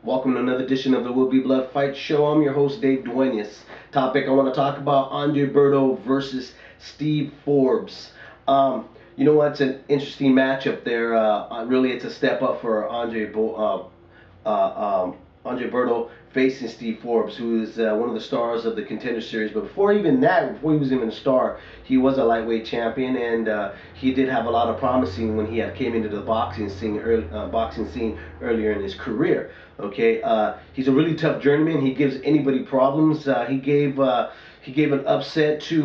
Welcome to another edition of the Will Be Blood Fight Show. I'm your host, Dave Duenas. Topic I want to talk about: Andre Berto versus Steve Forbes. You know what? It's an interesting matchup there. Really, it's a step up for Andre Berto facing Steve Forbes, who is one of the stars of the Contender Series. But before even that, before he was even a star, he was a lightweight champion, and he did have a lot of promising when he came into the boxing scene earlier in his career. Okay, he's a really tough journeyman. He gives anybody problems. He gave an upset to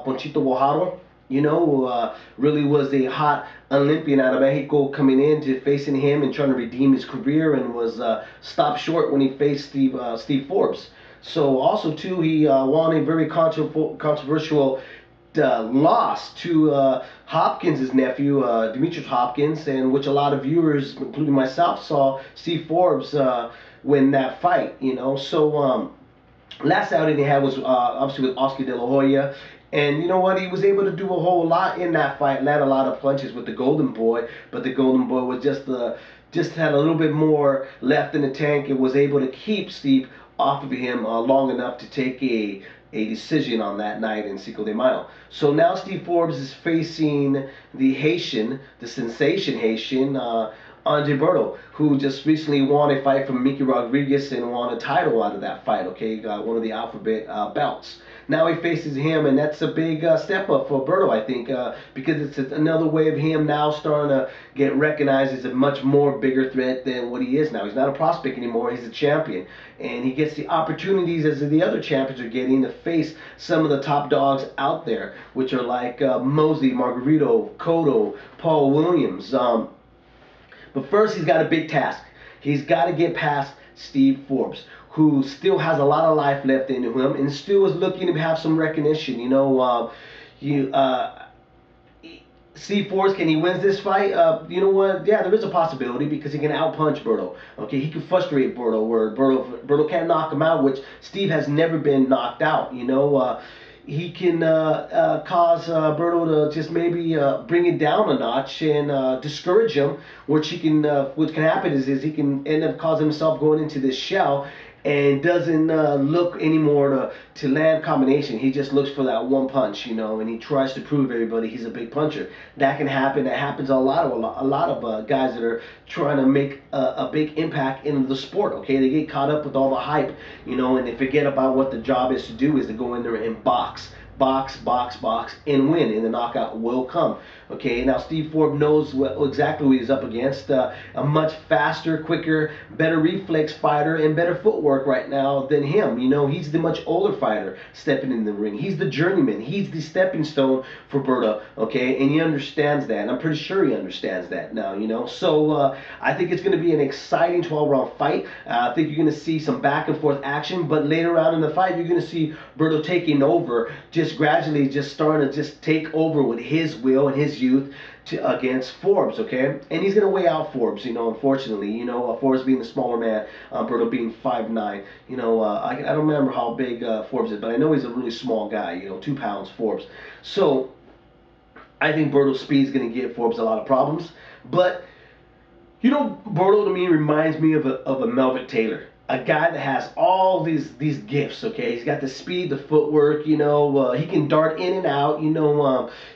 Ponchito Bojaro. Really was a hot Olympian out of Mexico coming in to facing him and trying to redeem his career, and was stopped short when he faced Steve Forbes. So also too, he won a very controversial loss to Hopkins' nephew, Demetrius Hopkins, and which a lot of viewers, including myself, saw Steve Forbes win that fight. Last outing he had was obviously with Oscar De La Hoya. And you know what? He was able to do a whole lot in that fight, land a lot of punches with the Golden Boy, but the Golden Boy was just had a little bit more left in the tank and was able to keep Steve off of him long enough to take a decision on that night in Cinco de Mayo. So now Steve Forbes is facing the sensation Haitian, Andre Berto, who just recently won a fight from Mickey Rodriguez and won a title out of that fight. Okay, got one of the alphabet belts. Now he faces him, and that's a big step up for Berto, I think, because it's another way of him now starting to get recognized as a much more bigger threat than what he is now. He's not a prospect anymore, he's a champion. And he gets the opportunities as the other champions are getting to face some of the top dogs out there, which are like Mosley, Margarito, Cotto, Paul Williams. But first, he's got a big task. He's got to get past Steve Forbes, who still has a lot of life left into him and still is looking to have some recognition. Steve Forbes, can he win this fight? You know what? Yeah, there is a possibility because he can outpunch Berto. Okay, he can frustrate Berto, where Berto can't knock him out, which Steve has never been knocked out. He can cause Berto to just maybe bring it down a notch and discourage him. What can happen is he can end up causing himself going into this shell and doesn't look anymore to land combination. He just looks for that one punch, and he tries to prove everybody he's a big puncher. That can happen. That happens a lot of guys that are trying to make a big impact in the sport. Okay, they get caught up with all the hype, and they forget about what the job is to do, is to go in there and box, and win, and the knockout will come. Okay, now Steve Forbes knows exactly what he's up against. A much faster, quicker, better reflex fighter and better footwork right now than him. He's the much older fighter stepping in the ring. He's the journeyman. He's the stepping stone for Berto. Okay, and he understands that. And I'm pretty sure he understands that now. So I think it's going to be an exciting 12-round fight. I think you're going to see some back and forth action, but later on in the fight, you're going to see Berto taking over, just gradually starting to just take over with his will and his youth against Forbes. Okay, and he's going to weigh out Forbes, unfortunately, Forbes being the smaller man, Berto being 5'9". I don't remember how big Forbes is, but I know he's a really small guy, 2 pounds Forbes. So I think Berto's speed is going to give Forbes a lot of problems. But Berto to me reminds me of a Melvin Taylor, a guy that has all these gifts. Okay, he's got the speed, the footwork. He can dart in and out.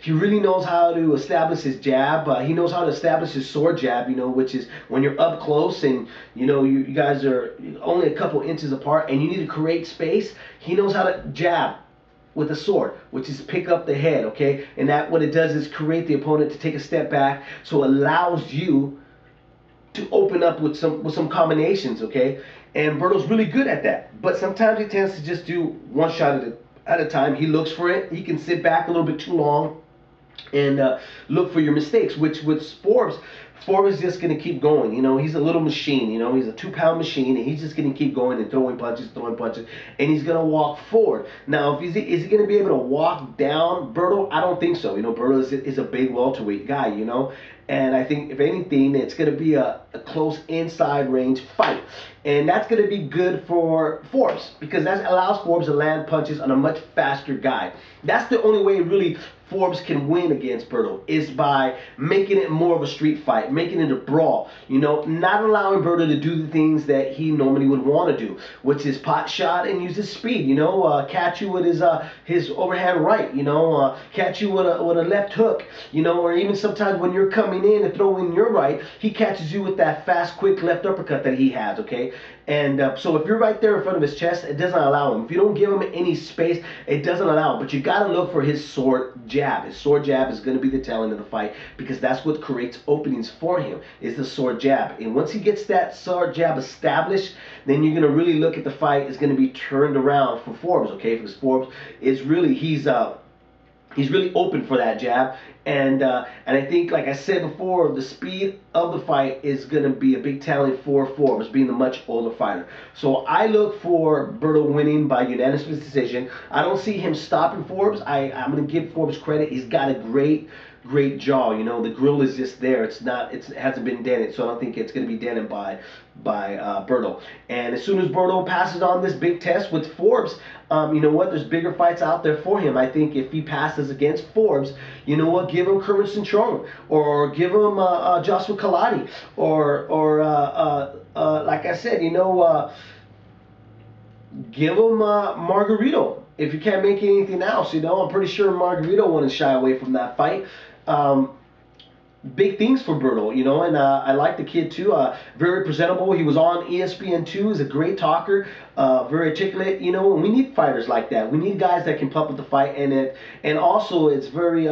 He really knows how to establish his jab. He knows how to establish his sword jab. Which is when you're up close and you guys are only a couple inches apart and you need to create space. He knows how to jab with a sword, which is pick up the head. Okay, and that what it does is create the opponent to take a step back, so it allows you to open up with some combinations. Okay, and Berto's really good at that, but sometimes he tends to just do one shot at a time. He looks for it. He can sit back a little bit too long and look for your mistakes, which with Forbes is just going to keep going. He's a little machine. He's a 2-pound machine, and he's just going to keep going and throwing punches, and he's going to walk forward. Now, is he going to be able to walk down Berto? I don't think so. Berto is a big welterweight guy, and I think, if anything, it's going to be a close inside range fight. And that's going to be good for Forbes, because that allows Forbes to land punches on a much faster guy. That's the only way really Forbes can win against Berto is by making it more of a street fight, making it a brawl. You know, not allowing Berto to do the things that he normally would want to do, which is pot shot and use his speed. You know, catch you with his overhand right. You know, catch you with a left hook. You know, or even sometimes when you're coming in and throwing your right, he catches you with that fast, quick left uppercut that he has. Okay, and so if you're right there in front of his chest, it doesn't allow him. If you don't give him any space, it doesn't allow him. But you got to look for his sword jab. His sword jab is going to be the telling of the fight because that's what creates openings for him, is the sword jab. And once he gets that sword jab established, then you're going to really look at the fight is going to be turned around for Forbes, okay? Because Forbes is really, he's really open for that jab, and I think, like I said before, the speed of the fight is going to be a big talent for Forbes, being the much older fighter. So I look for Berto winning by unanimous decision. I don't see him stopping Forbes. I'm going to give Forbes credit. He's got a great jaw. You know, the grill is just there. It hasn't been dented, so I don't think it's going to be dented by Berto. And as soon as Berto passes on this big test with Forbes, you know what? There's bigger fights out there for him. I think if he passes against Forbes, you know what? Give him Curtis Centron, or give him Joshua Kaladi, or like I said, you know, give him Margarito. If you can't make anything else, you know, I'm pretty sure Margarito wouldn't shy away from that fight. Big things for Berto, you know, and I like the kid too. Very presentable. He was on ESPN2. He's a great talker, very articulate, you know. And we need fighters like that. We need guys that can pump up the fight, and also it's very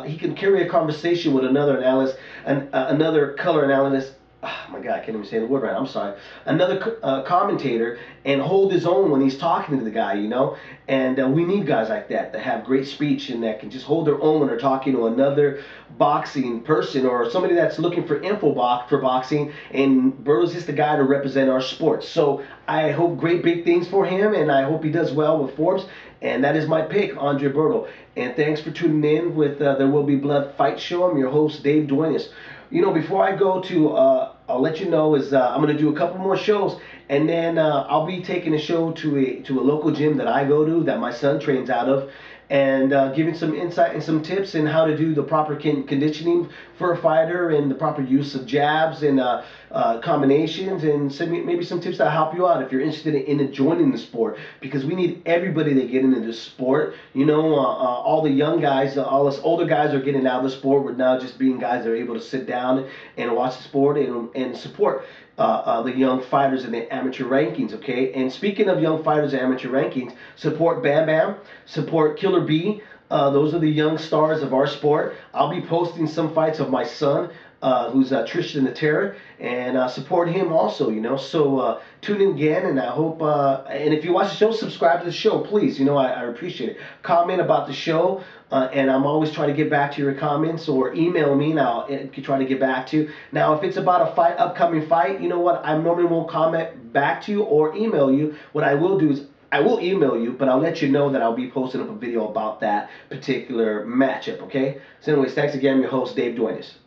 he can carry a conversation with another analyst, another color analyst. Oh my God, I can't even say the word right. I'm sorry. Another commentator, and hold his own when he's talking to the guy, you know. And we need guys like that have great speech and that can just hold their own when they're talking to another boxing person or somebody that's looking for info for boxing. And Berto's just the guy to represent our sport. So I hope great big things for him, and I hope he does well with Forbes. And that is my pick, Andre Berto. And thanks for tuning in with There Will Be Blood Fight Show. I'm your host, Dave Duenas. You know, before I go to, I'll let you know is I'm going to do a couple more shows, and then I'll be taking a show to a local gym that I go to, that my son trains out of, and giving some insight and some tips in how to do the proper conditioning for a fighter and the proper use of jabs and combinations, and maybe some tips that help you out if you're interested in joining the sport, because we need everybody to get into this sport. You know, all the young guys, all us older guys are getting out of the sport. We're now just being guys that are able to sit down and watch the sport and support the young fighters in the amateur rankings, okay? And speaking of young fighters in amateur rankings, support Bam Bam, support Killer B. Those are the young stars of our sport. I'll be posting some fights of my son, who's Tristan the Terror, and support him also, you know. So tune in again, and I hope, and if you watch the show, subscribe to the show, please. You know, I appreciate it. Comment about the show, and I'm always trying to get back to your comments, or email me, and I'll try to get back to you. Now, if it's about a fight, upcoming fight, you know what, I normally won't comment back to you or email you. What I will do is I will email you, but I'll let you know that I'll be posting up a video about that particular matchup, okay? So anyways, thanks again. I'm your host, Dave Duenas.